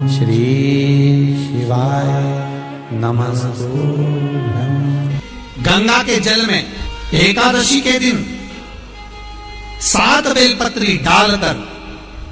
श्री शिवाय नमस्तुभ्यं। गंगा के जल में एकादशी के दिन 7 बेलपत्री डालकर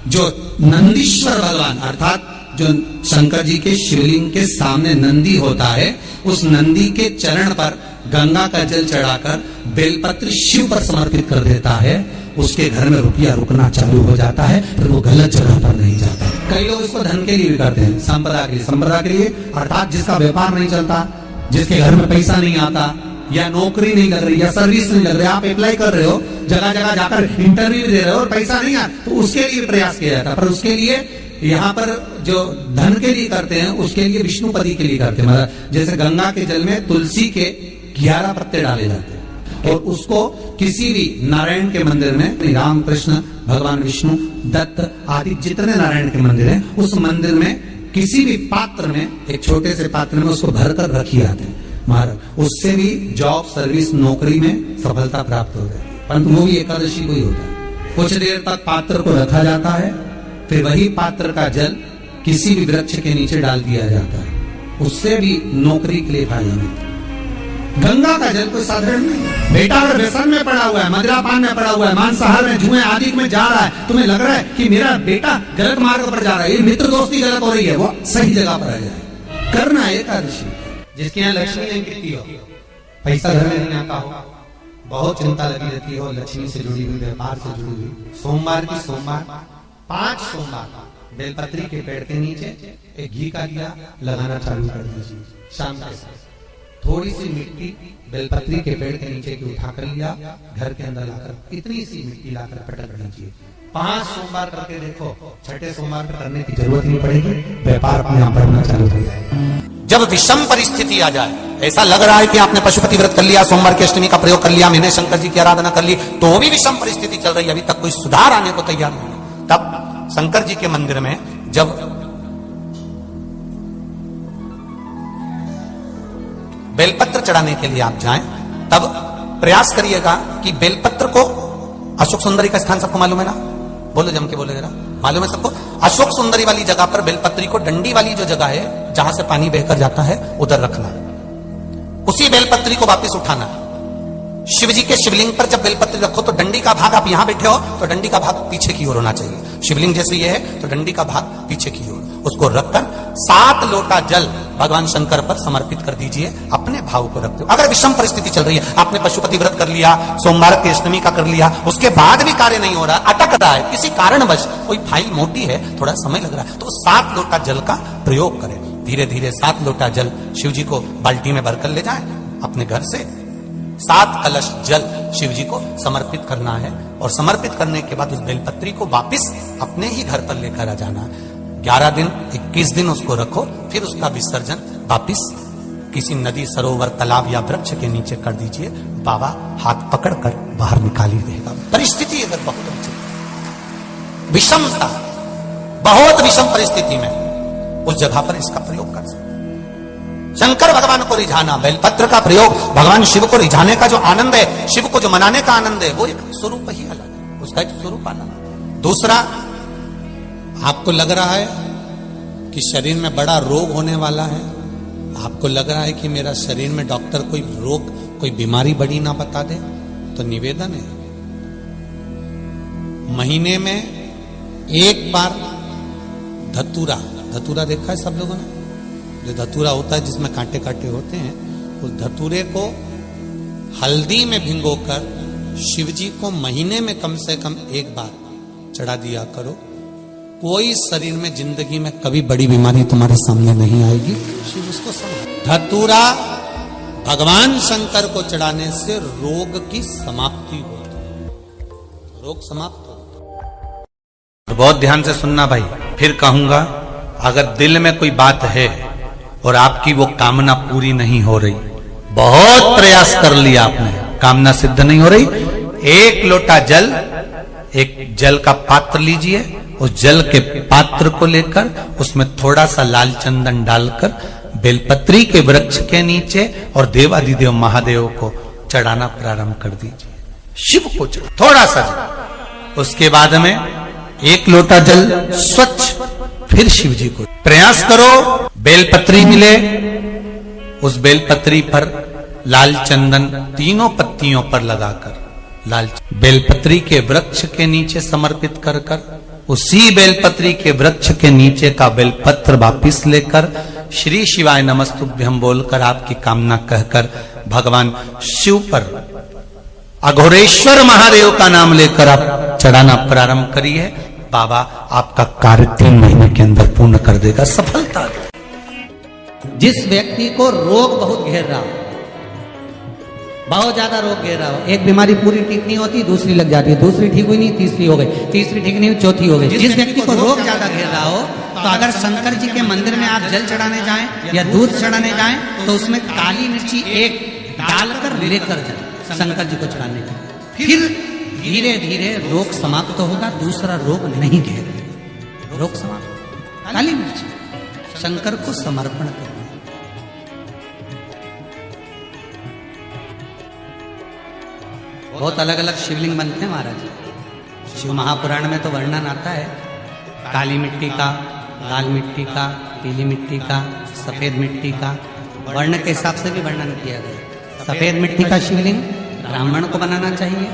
जो नंदीश्वर भगवान अर्थात जो शंकर जी के शिवलिंग के सामने नंदी होता है, उस नंदी के चरण पर गंगा का जल चढ़ाकर बेलपत्र शिव पर समर्पित कर देता है, उसके घर में रुपया रुकना चालू हो जाता है, फिर वो गलत जगह पर नहीं जाता। कई लोग इसको धन के लिए भी करते हैं, संपदा के लिए। संपदा के लिए अर्थात जिसका व्यापार नहीं चलता, जिसके घर में पैसा नहीं आता, या नौकरी नहीं लग रही, या सर्विस नहीं लग रही, आप अप्लाई कर रहे हो, जगह जगह जाकर इंटरव्यू दे रहे हो और पैसा नहीं आता, तो उसके लिए प्रयास किया जाता है। पर उसके लिए यहाँ पर जो धन के लिए करते हैं, उसके लिए विष्णुपति के लिए करते हैं। मतलब जैसे गंगा के जल में तुलसी के 11 पत्ते डाले जाते हैं, और उसको किसी भी नारायण के मंदिर में, राम कृष्ण भगवान विष्णु दत्त आदि जितने नारायण के मंदिर हैं, उस मंदिर में किसी भी पात्र में, एक छोटे से पात्र में उसको भरकर रखी जाते हैं महाराज। उससे भी जॉब, सर्विस, नौकरी में सफलता प्राप्त हो जाती है। परंतु वो भी एकादशी को ही होता है। कुछ देर तक पात्र को रखा जाता है, फिर वही पात्र का जल किसी भी वृक्ष के नीचे डाल दिया जाता है, उससे भी नौकरी के लिए फायदा मिलता है। गंगा का जल कोई साधारण नहीं। बेटा अगर व्यसन में पड़ा हुआ है, मदिरापान में पड़ा हुआ है, मांसाहार में, जुए आदि में जा रहा है, तुम्हें लग रहा है कि मेरा बेटा गलत मार्ग पर जा रहा है, ये मित्र दोस्ती गलत हो रही है, वो सही जगह पर आ जाए। करना है एकादशी। जिसके यहाँ लक्ष्मी नहीं गिरती हो, पैसा घर में नहीं आता हो, बहुत चिंता लगी रहती हो, लक्ष्मी से जुड़ी हुई, व्यापार से जुड़ी हुई, सोमवार की सोमवार 5 सोमवार बेलपत्री के पेड़ के नीचे एक घी का दिया लगाना चालू कर दीजिए। शाम के समय थोड़ी सी मिट्टी बेलपत्री के पेड़ के नीचे की उठा कर लिया, घर के अंदर लाकर इतनी सी मिट्टी लाकर पटक दीजिए। 5 सोमवार करके देखो, 6ठे सोमवार पर करने की जरूरत नहीं पड़ेगी, व्यापार अपने आप बढ़ना चालू हो जाएगा। जब विषम परिस्थिति आ जाए, ऐसा लग रहा है कि आपने पशुपति व्रत कर लिया, सोमवार की अष्टमी का प्रयोग कर लिया, मैंने शंकर जी की आराधना कर ली, तो भी विषम परिस्थिति चल रही है, अभी तक कोई सुधार आने को तैयार नहीं है, तब शंकर जी के मंदिर में जब बेलपत्र चढ़ाने के लिए आप जाएं, तब प्रयास करिएगा कि बेलपत्र को, अशोक सुंदरी का स्थान सबको मालूम है ना, बोलो जम के बोले जरा, मालूम है सबको? अशोक सुंदरी वाली जगह पर बेलपत्री को, डंडी वाली जो जगह है जहां से पानी बहकर जाता है, उधर रखना। उसी बेलपत्री को वापस उठाना। शिव जी के शिवलिंग पर जब बेलपत्री रखो तो डंडी का भाग, आप यहां बैठे हो तो डंडी का भाग पीछे की ओर होना चाहिए। शिवलिंग जैसे ये है तो डंडी का भाग पीछे की ओर, उसको रखकर 7 लोटा जल भगवान शंकर पर समर्पित कर दीजिए, अपने भाव को रखते हो। अगर विषम परिस्थिति चल रही है, आपने पशुपति व्रत कर लिया, सोमवार की अष्टमी का कर लिया, उसके बाद भी कार्य नहीं हो रहा, अटक रहा है, किसी कारणवश कोई फाइल मोटी है, थोड़ा समय लग रहा है, तो 7 लोटा जल का प्रयोग करें। धीरे धीरे 7 लोटा जल शिव जी को बाल्टी में भरकर ले जाए अपने घर से। 7 कलश जल शिव जी को समर्पित करना है, और समर्पित करने के बाद उस बेलपत्री को वापिस अपने ही घर पर लेकर आ जाना है। 11 दिन 21 दिन उसको रखो, फिर उसका विसर्जन वापिस किसी नदी, सरोवर, तालाब या वृक्ष के नीचे कर दीजिए। बाबा हाथ पकड़कर बाहर निकाल ही देगा। परिस्थिति अगर बहुत विषमता, बहुत विषम परिस्थिति में उस जगह पर इसका प्रयोग कर सकते। शंकर भगवान को रिझाना, बेलपत्र का प्रयोग भगवान शिव को रिझाने का जो आनंद है, शिव को जो मनाने का आनंद है, वो एक स्वरूप ही अलग है, उसका एक स्वरूप आनंद। दूसरा, आपको लग रहा है कि शरीर में बड़ा रोग होने वाला है, आपको लग रहा है कि मेरा शरीर में डॉक्टर कोई रोग, कोई बीमारी बड़ी ना बता दे, तो निवेदन है, महीने में 1 बार धतूरा, धतूरा देखा है सब लोगों ने, जो धतूरा होता है जिसमें कांटे कांटे होते हैं, उस धतूरे को हल्दी में भिगोकर शिव जी को महीने में कम से कम 1 बार चढ़ा दिया करो। कोई शरीर में जिंदगी में कभी बड़ी बीमारी तुम्हारे सामने नहीं आएगी। शिव उसको समझ, धतूरा भगवान शंकर को चढ़ाने से रोग की समाप्ति होती है, रोग समाप्त होता है। बहुत ध्यान से सुनना भाई, फिर कहूंगा, अगर दिल में कोई बात है और आपकी वो कामना पूरी नहीं हो रही, बहुत प्रयास कर लिया आपने, कामना सिद्ध नहीं हो रही, 1 लोटा जल, एक जल का पात्र लीजिए, उस जल के पात्र को लेकर उसमें थोड़ा सा लाल चंदन डालकर बेलपत्री के वृक्ष के नीचे और देवादिदेव महादेव को चढ़ाना प्रारंभ कर दीजिए। शिव को चढ़ा थोड़ा सा जल, उसके बाद में 1 लोटा जल स्वच्छ फिर शिव जी को प्रयास करो। बेलपत्री मिले, उस बेलपत्री पर लाल चंदन तीनों पत्तियों पर लगाकर लाल बेलपत्री के वृक्ष के नीचे समर्पित कर कर उसी बेलपत्री के वृक्ष के नीचे का बेलपत्र वापिस लेकर श्री शिवाय नमस्तुभ्यम बोलकर आपकी कामना कहकर भगवान शिव पर अघोरेश्वर महादेव का नाम लेकर आप चढ़ाना प्रारंभ करिए। बाबा आपका कार्य 3 महीने के अंदर पूर्ण कर देगा, सफलता देगा। जिस व्यक्ति को रोग बहुत घेर रहा हो, बहुत ज्यादा रोग घेर रहा हो, एक बीमारी पूरी ठीक नहीं होती, दूसरी लग जाती है, दूसरी ठीक हुई नहीं, तीसरी हो गई, तीसरी ठीक नहीं हुई, चौथी हो गई। जिस व्यक्ति को रोग ज्यादा घेर रहा हो, तो अगर शंकर जी के मंदिर में आप जल चढ़ाने जाएं या दूध चढ़ाने जाएं तो उसमें काली मिर्ची एक डालकर लेकर जाए शंकर जी को चढ़ाने का। फिर धीरे धीरे रोग समाप्त होगा, दूसरा रोग नहीं घेरेगा, रोग समाप्त। काली मिर्ची शंकर को समर्पण करना। बहुत अलग अलग शिवलिंग बनते हैं महाराज। शिव महापुराण में तो वर्णन आता है काली मिट्टी का, लाल मिट्टी का, पीली मिट्टी का, सफेद मिट्टी का। वर्ण के हिसाब से भी वर्णन किया गया। सफेद मिट्टी का शिवलिंग ब्राह्मण को बनाना चाहिए,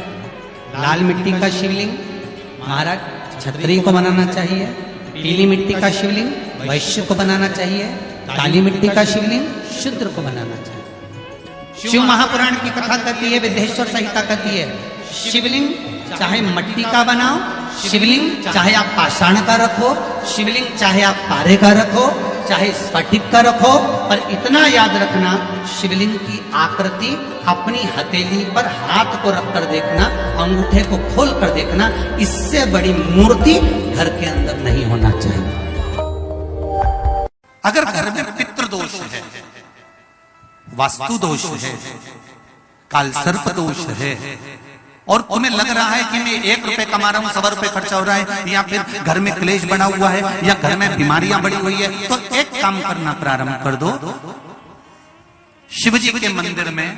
लाल मिट्टी का शिवलिंग महाराज क्षत्रिय को बनाना चाहिए, पीली मिट्टी का शिवलिंग वैश्य को बनाना चाहिए, काली मिट्टी का शिवलिंग शूद्र को बनाना चाहिए। शिव महापुराण की कथा कहती है, विदेश्वर संहिता कहती है, शिवलिंग चाहे मट्टी का बनाओ, शिवलिंग चाहे आप पाषाण का रखो, शिवलिंग चाहे आप पारे का रखो, चाहे स्फटिक का रखो, पर इतना याद रखना शिवलिंग की आकृति अपनी हथेली पर हाथ को रखकर देखना, अंगूठे को खोल कर देखना। इससे बड़ी मूर्ति घर के अंदर नहीं होना चाहिए। अगर घर में पितृदोष है, वास्तु दोष है, काल सर्प दोष है और तुम्हें लग रहा है कि मैं 1 रुपए कमा रहा हूं, 100 रुपए खर्चा हो रहा है, या फिर घर में क्लेश बना हुआ है, या घर में बीमारियां बढ़ी हुई है, तो एक काम करना प्रारंभ कर दो। शिव जी के मंदिर में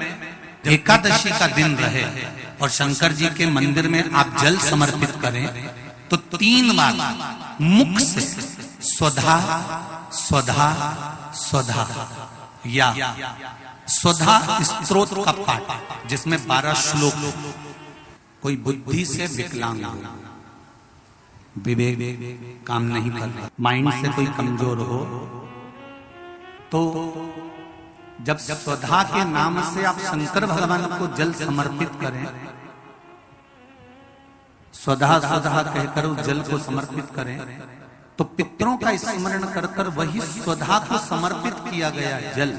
एकादशी का दिन रहे और शंकर जी के मंदिर में आप जल समर्पित करें तो 3 बार मुख से स्वधा स्वधा स्वधा या स्वधा स्तोत्र का पाठ, जिसमें 12 श्लोक। कोई बुद्धि से विकलांग हो, विवेक काम नहीं कर रहा, माइंड से कोई कमजोर हो, तो जब स्वधा के नाम से आप शंकर भगवान को जल समर्पित करें, स्वधा स्वधा कहकर उस जल को समर्पित करें, तो पितरों का स्मरण कर कर वही स्वधा को समर्पित किया गया जल,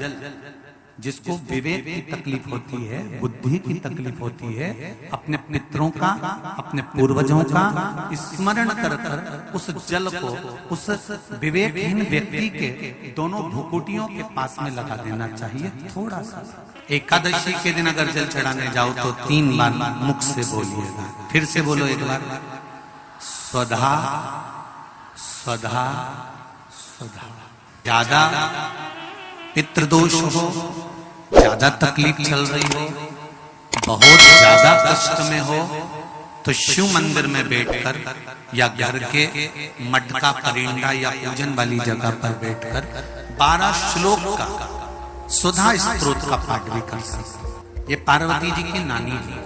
जिसको विवेक की तकलीफ होती है, बुद्धि की तकलीफ होती है, अपने पितरों का, अपने पूर्वजों का स्मरण कर कर उस जल को उस विवेकहीन व्यक्ति के दोनों भुकुटियों के पास में लगा देना चाहिए थोड़ा सा। एकादशी के दिन अगर जल चढ़ाने जाओ तो 3 बार मुख से बोलिएगा। फिर से बोलो एक बार, स्वधा स्वधा स्वधा। ज्यादा पितृदोष हो, ज्यादा तकलीफ चल रही हो, बहुत ज्यादा कष्ट में हो, तो शिव मंदिर में बैठकर या घर के मठ का परिंदा या पूजन वाली जगह पर बैठकर 12 श्लोक का सुधा स्तोत्र का पाठ भी कर सकते। ये पार्वती जी की नानी थी।